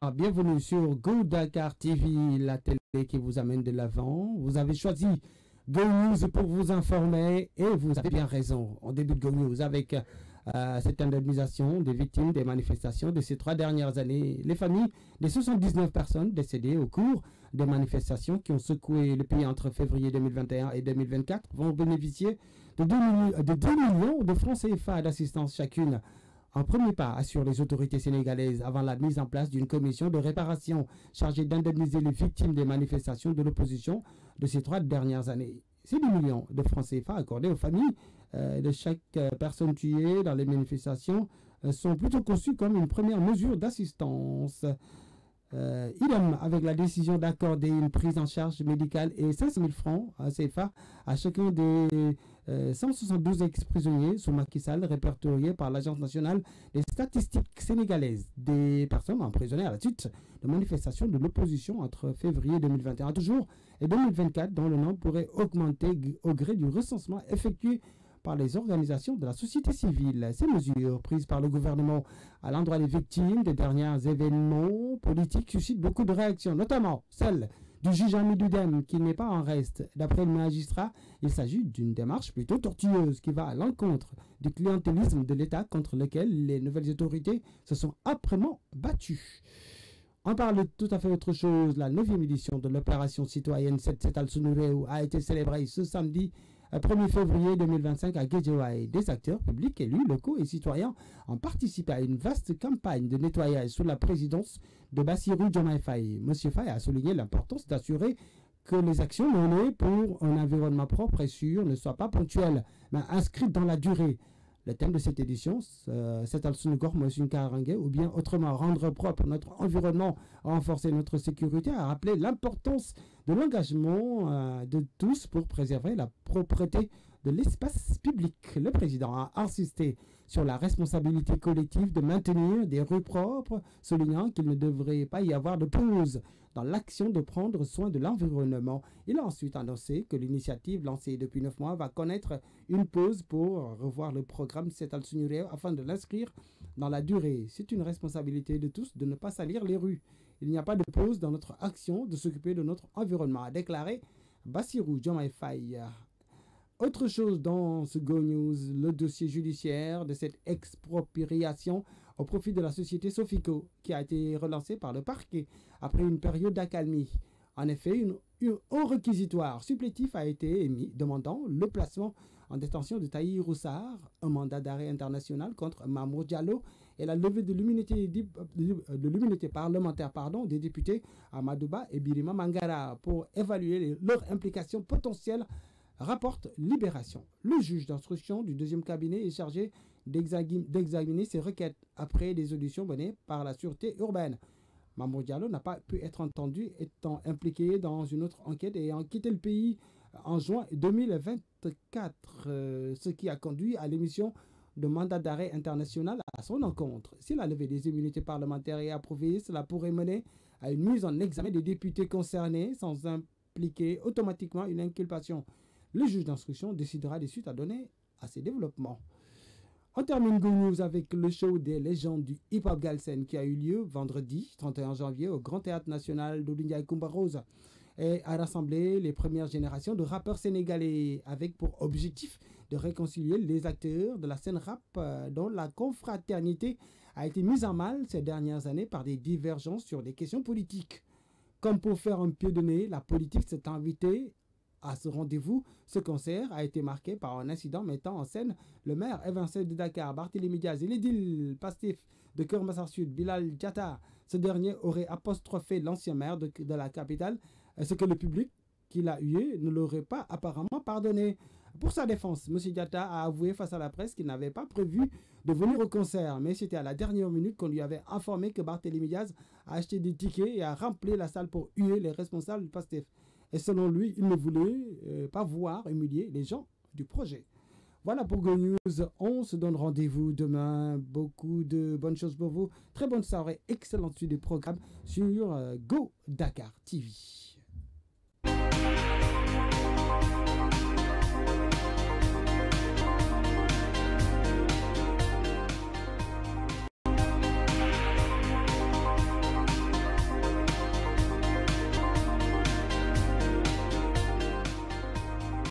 Bienvenue sur Go Dakar TV, la télé qui vous amène de l'avant. Vous avez choisi Go News pour vous informer et vous avez bien raison. On débute Go News avec cette indemnisation des victimes des manifestations de ces 3 dernières années. Les familles des 79 personnes décédées au cours des manifestations qui ont secoué le pays entre février 2021 et 2024 vont bénéficier de 2 millions de francs CFA d'assistance chacune. Un premier pas assure les autorités sénégalaises avant la mise en place d'une commission de réparation chargée d'indemniser les victimes des manifestations de l'opposition de ces 3 dernières années. Ces 10 millions de francs CFA accordés aux familles de chaque personne tuée dans les manifestations sont plutôt conçus comme une première mesure d'assistance. Idem avec la décision d'accorder une prise en charge médicale et 500 000 francs CFA à chacun des 172 ex-prisonniers sous Macky Sall répertoriés par l'Agence nationale des statistiques sénégalaises des personnes emprisonnées à la suite de manifestations de l'opposition entre février 2021 toujours et 2024 dont le nombre pourrait augmenter au gré du recensement effectué par les organisations de la société civile. Ces mesures prises par le gouvernement à l'endroit des victimes des derniers événements politiques suscitent beaucoup de réactions, notamment celle du juge Hamidou Dème qui n'est pas en reste. D'après le magistrat, il s'agit d'une démarche plutôt tortueuse qui va à l'encontre du clientélisme de l'État contre lequel les nouvelles autorités se sont âprement battues. On parle de tout à fait autre chose. La 9e édition de l'opération citoyenne Setal Sunu Réew a été célébrée ce samedi 1er février 2025 à Guédiawaye. Des acteurs publics, élus, locaux et citoyens ont participé à une vaste campagne de nettoyage sous la présidence de Bassirou Diomaye Faye. Monsieur Faye a souligné l'importance d'assurer que les actions menées pour un environnement propre et sûr ne soient pas ponctuelles, mais inscrites dans la durée. Le thème de cette édition, Setal Sunu Gor Mosun Karange, ou bien autrement rendre propre notre environnement, renforcer notre sécurité, a rappelé l'importance de l'engagement de tous pour préserver la propreté de l'espace public. Le président a insisté sur la responsabilité collective de maintenir des rues propres, soulignant qu'il ne devrait pas y avoir de pause dans l'action de prendre soin de l'environnement. Il a ensuite annoncé que l'initiative lancée depuis 9 mois va connaître une pause pour revoir le programme Setal Sunu Réew afin de l'inscrire dans la durée. C'est une responsabilité de tous de ne pas salir les rues. Il n'y a pas de pause dans notre action de s'occuper de notre environnement, a déclaré Bassirou Diomaye Faye. Autre chose dans ce Go News, le dossier judiciaire de cette expropriation au profit de la société Sofico qui a été relancé par le parquet après une période d'accalmie. En effet, un réquisitoire supplétif a été émis demandant le placement en détention de Tahir Roussard, un mandat d'arrêt international contre Mamour Diallo et la levée de l'immunité parlementaire des députés Amadouba et Birima Mangara pour évaluer leur implication potentielle, rapporte Libération. Le juge d'instruction du 2e cabinet est chargé d'examiner ces requêtes après des auditions menées par la sûreté urbaine. Mamour Diallo n'a pas pu être entendu étant impliqué dans une autre enquête et ayant quitté le pays en juin 2024, ce qui a conduit à l'émission de mandat d'arrêt international à son encontre. Si la levée des immunités parlementaires est approuvée, cela pourrait mener à une mise en examen des députés concernés sans impliquer automatiquement une inculpation. Le juge d'instruction décidera des suites à donner à ces développements. On termine Go News avec le show des légendes du hip-hop Galsen qui a eu lieu vendredi 31 janvier au Grand Théâtre National d'Oudindiaï Kumba Rose et a rassemblé les premières générations de rappeurs sénégalais avec pour objectif de réconcilier les acteurs de la scène rap dont la confraternité a été mise en mal ces dernières années par des divergences sur des questions politiques. Comme pour faire un pied de nez, la politique s'est invitée à ce rendez-vous. Ce concert a été marqué par un incident mettant en scène le maire évincé de Dakar, Barthélémy Diaz, et l'édile Pastef de Keur Massar Sud, Bilal Diatta. Ce dernier aurait apostrophé l'ancien maire de la capitale, ce que le public qui l'a hué ne l'aurait pas apparemment pardonné. Pour sa défense, M. Diatta a avoué face à la presse qu'il n'avait pas prévu de venir au concert, mais c'était à la dernière minute qu'on lui avait informé que Barthélémy Diaz a acheté des tickets et a rempli la salle pour huer les responsables du Pastef. Et selon lui, il ne voulait pas voir humilier les gens du projet. Voilà pour Go News. On se donne rendez-vous demain. Beaucoup de bonnes choses pour vous. Très bonne soirée. Excellente suite des programmes sur Go Dakar TV.